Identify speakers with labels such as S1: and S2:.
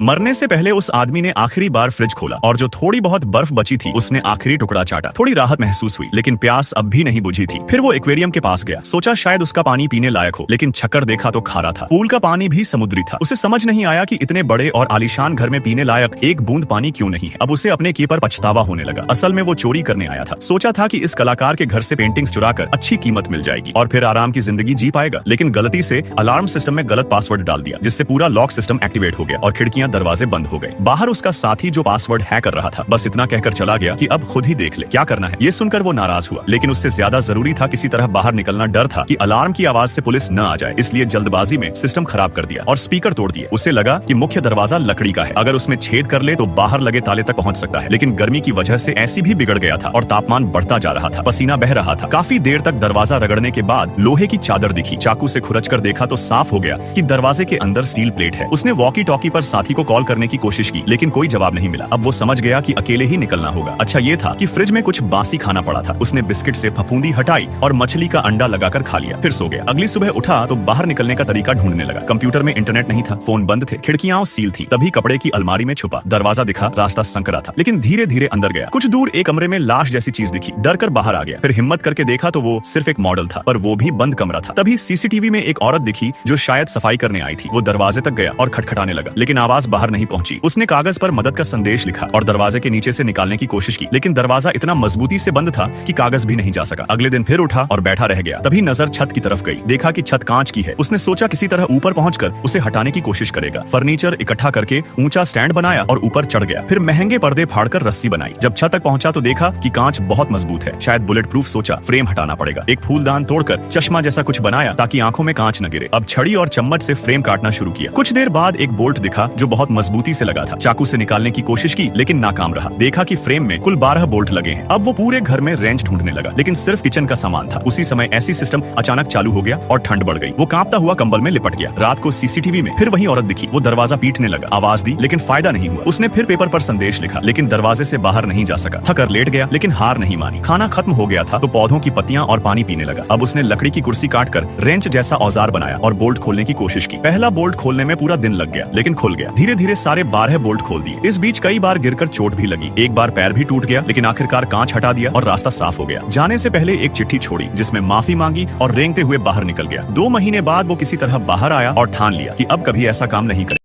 S1: मरने से पहले उस आदमी ने आखिरी बार फ्रिज खोला और जो थोड़ी बहुत बर्फ बची थी उसने आखिरी टुकड़ा चाटा। थोड़ी राहत महसूस हुई, लेकिन प्यास अब भी नहीं बुझी थी। फिर वो एक्वेरियम के पास गया, सोचा शायद उसका पानी पीने लायक हो, लेकिन छक्कर देखा तो खारा था। पूल का पानी भी समुद्री था। उसे समझ नहीं आया कि इतने बड़े और आलीशान घर में पीने लायक एक बूंद पानी क्यों नहीं है। अब उसे अपने किए पर पछतावा होने लगा। असल में वो चोरी करने आया था। सोचा था कि इस कलाकार के घर से पेंटिंग्स चुराकर अच्छी कीमत मिल जाएगी और फिर आराम की जिंदगी जी पाएगा। लेकिन गलती से अलार्म सिस्टम में गलत पासवर्ड डाल दिया, जिससे पूरा लॉक सिस्टम एक्टिवेट हो गया और खिड़कियां दरवाजे बंद हो गए। बाहर उसका साथी जो पासवर्ड हैक कर रहा था बस इतना कहकर चला गया कि अब खुद ही देख ले क्या करना है। ये सुनकर वो नाराज हुआ, लेकिन उससे ज्यादा जरूरी था किसी तरह बाहर निकलना। डर था कि अलार्म की आवाज से पुलिस न आ जाए, इसलिए जल्दबाजी में सिस्टम खराब कर दिया और स्पीकर तोड़ दिए। उसे लगा कि मुख्य दरवाजा लकड़ी का है, अगर उसमें छेद कर ले तो बाहर लगे ताले तक पहुंच सकता है। लेकिन गर्मी की वजह से ऐसी भी बिगड़ गया था और तापमान बढ़ता जा रहा था। पसीना बह रहा था। काफी देर तक दरवाजा रगड़ने के बाद लोहे की चादर दिखी। चाकू से खुरच कर देखा तो साफ हो गया कि दरवाजे के अंदर स्टील प्लेट है। उसने वॉकी टॉकी पर साथी को कॉल करने की कोशिश की, लेकिन कोई जवाब नहीं मिला। अब वो समझ गया कि अकेले ही निकलना होगा। अच्छा ये था कि फ्रिज में कुछ बासी खाना पड़ा था। उसने बिस्किट से फफूंदी हटाई और मछली का अंडा लगाकर खा लिया, फिर सो गया। अगली सुबह उठा तो बाहर निकलने का तरीका ढूंढने लगा। कंप्यूटर में इंटरनेट नहीं था, फोन बंद थे, खिड़कियां सील थी। तभी कपड़े की अलमारी में छुपा, दरवाजा दिखा, रास्ता संकरा था, लेकिन धीरे धीरे अंदर गया। कुछ दूर एक कमरे में लाश जैसी चीज दिखी, डर कर बाहर आ गया। फिर हिम्मत करके देखा तो वो सिर्फ एक मॉडल था, पर वो भी बंद कमरा था। तभी सीसीटीवी में एक औरत दिखी जो शायद सफाई करने आई थी। वो दरवाजे तक गया और खटखटाने लगा, लेकिन आवाज बाहर नहीं पहुंची। उसने कागज पर मदद का संदेश लिखा और दरवाजे के नीचे से निकालने की कोशिश की, लेकिन दरवाजा इतना मजबूती से बंद था कि कागज भी नहीं जा सका। अगले दिन फिर उठा और बैठा रह गया। तभी नजर छत की तरफ गई, देखा कि छत कांच की है। उसने सोचा किसी तरह ऊपर पहुंचकर उसे हटाने की कोशिश करेगा। फर्नीचर इकट्ठा करके ऊंचा स्टैंड बनाया और ऊपर चढ़ गया। फिर महंगे पर्दे फाड़कर रस्सी बनाई। जब छत तक पहुंचा तो देखा कि कांच बहुत मजबूत है, शायद बुलेट प्रूफ। सोचा फ्रेम हटाना पड़ेगा। एक फूलदान तोड़कर चश्मा जैसा कुछ बनाया ताकि आंखों में कांच न गिरे। अब छड़ी और चम्मच से फ्रेम काटना शुरू किया। कुछ देर बाद एक बोल्ट दिखा जो बहुत मजबूती से लगा था। चाकू से निकालने की कोशिश की, लेकिन नाकाम रहा। देखा कि फ्रेम में कुल 12 बोल्ट लगे हैं। अब वो पूरे घर में रेंच ढूंढने लगा, लेकिन सिर्फ किचन का सामान था। उसी समय ऐसी सिस्टम अचानक चालू हो गया और ठंड बढ़ गई। वो कांपता हुआ कंबल में लिपट गया। रात को सीसीटीवी में फिर वही औरत दिखी। वो दरवाजा पीटने लगा, आवाज दी, लेकिन फायदा नहीं हुआ। उसने फिर पेपर पर संदेश लिखा, लेकिन दरवाजे से बाहर नहीं जा सका। थकर लेट गया, लेकिन हार नहीं मानी। खाना खत्म हो गया था तो पौधों की पत्तियां और पानी पीने लगा। अब उसने लकड़ी की कुर्सी काटकर रेंच जैसा औजार बनाया और बोल्ट खोलने की कोशिश की। पहला बोल्ट खोलने में पूरा दिन लग गया, लेकिन खुल गया। धीरे धीरे सारे 12 बोल्ट खोल दिए। इस बीच कई बार गिरकर चोट भी लगी। एक बार पैर भी टूट गया, लेकिन आखिरकार कांच हटा दिया और रास्ता साफ हो गया। जाने से पहले एक चिट्ठी छोड़ी जिसमें माफी मांगी और रेंगते हुए बाहर निकल गया। 2 महीने बाद वो किसी तरह बाहर आया और ठान लिया कि अब कभी ऐसा काम नहीं करेगा।